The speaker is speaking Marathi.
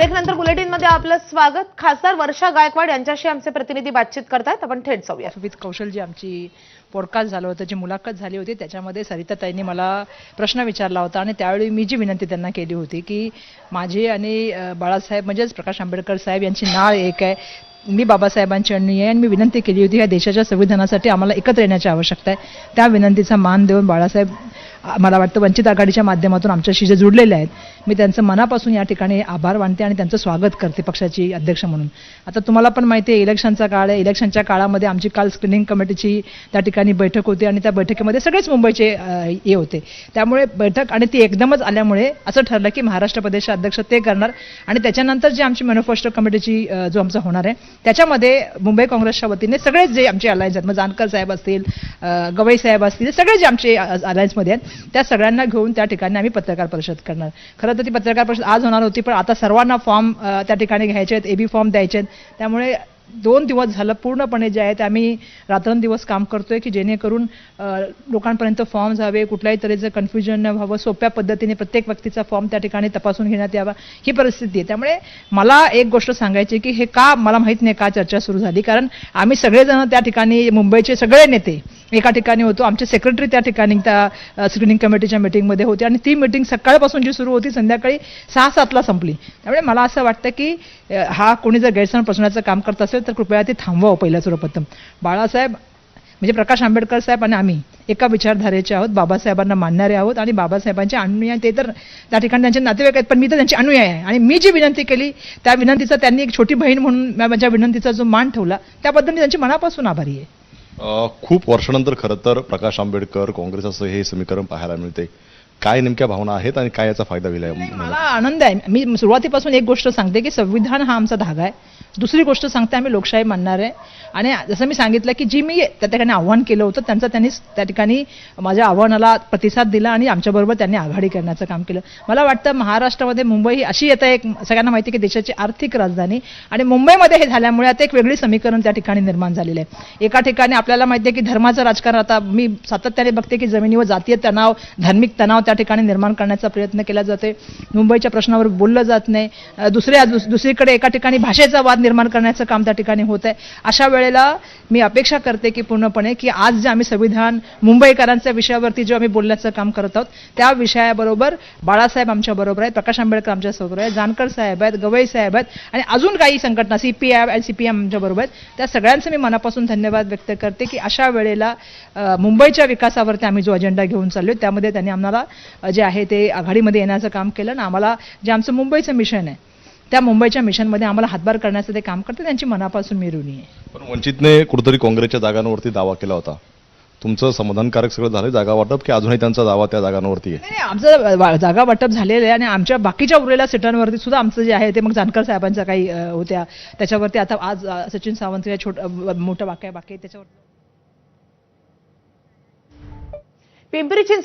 ब्रेक नंतर बुलेटिन मध्ये आपलं स्वागत. खासदार वर्षा गायकवाड यांच्याशी आमचे प्रतिनिधी बातचीत करतात. आपण थेट जाऊया. सुविध कौशल जी आमची पॉडकास्ट झालं होतं, जी मुलाखत झाली होती, त्याच्यामध्ये सरिताताईंनी मला प्रश्न विचारला होता आणि त्यावेळी मी जी विनंती त्यांना केली होती की माझी आणि बाळासाहेब म्हणजेच प्रकाश आंबेडकर साहेब यांची नाळ एक आहे. मी बाबासाहेबांची अनुयायी आहे आणि मी विनंती केली होती या देशाच्या संविधानासाठी आम्हाला एकत्र येण्याची आवश्यकता आहे. त्या विनंतीचा मान देऊन बाळासाहेब मला वाटतं वंचित आघाडीच्या माध्यमातून आमच्याशी जे जुडलेले आहेत, मी त्यांचं मनापासून या ठिकाणी आभार मानते आणि त्यांचं स्वागत करते पक्षाची अध्यक्ष म्हणून. आता तुम्हाला पण माहिती आहे इलेक्शनचा काळ आहे. इलेक्शनच्या काळामध्ये आमची काल स्क्रीनिंग कमिटीची त्या ठिकाणी बैठक होती आणि त्या बैठकीमध्ये सगळेच मुंबईचे हे होते. त्यामुळे बैठक आणि ती एकदमच आल्यामुळे असं ठरलं की महाराष्ट्र प्रदेश अध्यक्ष ते करणार आणि त्याच्यानंतर जे आमची मॅनिफेस्टो कमिटीची जो आमचा होणार आहे त्याच्यामध्ये मुंबई काँग्रेसच्या वतीने सगळेच जे आमचे अलायन्स आहेत, मग जानकर साहेब असतील, गवई साहेब असतील, सगळे जे आमचे अलायन्समध्ये आहेत त्या सगळ्यांना घेऊन त्या ठिकाणी आम्ही पत्रकार परिषद करणार. खरं तर ती पत्रकार परिषद आज होणार होती, पण आता सर्वांना फॉर्म त्या ठिकाणी घ्यायचे आहेत, एबी फॉर्म द्यायचे आहेत. त्यामुळे 2 दिवस झालं पूर्णपणे जे आहे ते आम्ही रात्रंदिवस काम करतोय की जेणेकरून लोकांपर्यंत फॉर्म्स हवे, कुठल्याही तऱ्हेचं कन्फ्युजन न व्हावं, सोप्या पद्धतीने प्रत्येक व्यक्तीचा फॉर्म त्या ठिकाणी तपासून घेण्यात यावा, ही परिस्थिती आहे. त्यामुळे मला एक गोष्ट सांगायची की हे का मला माहीत नाही का चर्चा सुरू झाली, कारण आम्ही सगळेजण त्या ठिकाणी मुंबईचे सगळे नेते एका ठिकाणी होतो. आमचे सेक्रेटरी त्या ठिकाणी त्या स्क्रीनिंग कमिटीच्या मीटिंगमध्ये होते आणि ती मीटिंग सकाळपासून जी सुरू होती संध्याकाळी 6-7ला संपली. त्यामुळे मला असं वाटतं की हा कोणी जर गैरसमज पसरवण्याचं काम करत असेल तर कृपया ते थांबवावं. पहिलं सर्वप्रथम बाळासाहेब म्हणजे प्रकाश आंबेडकर साहेब आणि आम्ही एका विचारधारेचे आहोत, बाबासाहेबांना मानणारे आहोत आणि बाबासाहेबांचे अनुयायी. ते तर त्या ठिकाणी त्यांचे नातेवाईक आहेत, पण मी तर त्यांची अनुयायी आहे आणि मी जी विनंती केली त्या विनंतीचा त्यांनी एक छोटी बहीण म्हणून माझ्या विनंतीचा जो मान ठेवला त्याबद्दल मी त्यांची मनापासून आभारी आहे. खूप वर्षानंतर खरं तर प्रकाश आंबेडकर काँग्रेस असं हे समीकरण पाहायला मिळते. काय नेमक्या भावना आहेत आणि काय याचा फायदा होईल? मला आनंद आहे. मी सुरुवातीपासून एक गोष्ट सांगते की संविधान हा आमचा धागा आहे. दुसरी गोष्ट सांगते आम्ही लोकशाही मानणार आहे आणि जसं मी सांगितलं की जी मी त्या ठिकाणी आव्हान केलं होतं त्यांनी त्या ठिकाणी माझ्या आव्हानाला प्रतिसाद दिला आणि आमच्याबरोबर त्यांनी आघाडी करण्याचं काम केलं. मला वाटतं महाराष्ट्रामध्ये मुंबई ही अशी येतं, एक सगळ्यांना माहिती की देशाची आर्थिक राजधानी आणि मुंबईमध्ये हे झाल्यामुळे आता एक वेगळी समीकरण त्या ठिकाणी निर्माण झालेलं आहे. एका ठिकाणी आपल्याला माहिती आहे की धर्माचं राजकारण आता मी सातत्याने बघते की जमिनीवर जातीय तणाव, धार्मिक तणाव त्या ठिकाणी निर्माण करण्याचा प्रयत्न केला जातोय. मुंबईच्या प्रश्नावर बोललं जात नाही. दुसरीकडे एका ठिकाणी भाषेचा वाद निर्माण करण्याचं काम त्या ठिकाणी होत आहे. अशा वेळेला मी अपेक्षा करते की पूर्णपणे की आज जे आम्ही संविधान मुंबईकरांच्या विषयावरती जो आम्ही बोलण्याचं काम करत आहोत त्या विषयाबरोबर बाळासाहेब आमच्या बरोबर आहेत, प्रकाश आंबेडकर आमच्या सोबत आहेत, जानकर साहेब आहेत, गवई साहेब आहेत आणि अजून काही संघटना CPI आणि CPM आमच्या बरोबर आहेत. त्या सगळ्यांचे मी मनापासून धन्यवाद व्यक्त करते की अशा वेळेला मुंबईच्या विकासावरती आम्ही जो अजेंडा घेऊन चाललोय त्यामध्ये त्यांनी आम्हाला जे आहे ते आघाडीमध्ये येण्याचं काम केलं ना. आम्हाला जे आमचं मुंबईचं मिशन आहे त्या मुंबईच्या मिशनमध्ये आम्हाला हातभार करण्याचं ते काम करते. त्यांची मनापासून मी ऋणी आहे. पण वंचितने कुठेतरी काँग्रेसच्या जागांवरती दावा केला होता. तुमचं समाधानकारक सगळं झालं जागा वाटप की अजूनही त्यांचा दावा त्या जागांवरती आहे? नाही, आमचं जागा वाटप झालेलं आहे आणि आमच्या बाकीच्या उरलेल्या सीटांवरती सुद्धा आमचं जे आहे ते मग जानकर साहेबांच्या काही होत्या त्याच्यावरती आता आज सचिन सावंत या मोठं बाकी त्याच्यावर. पिंपरी चिंचवड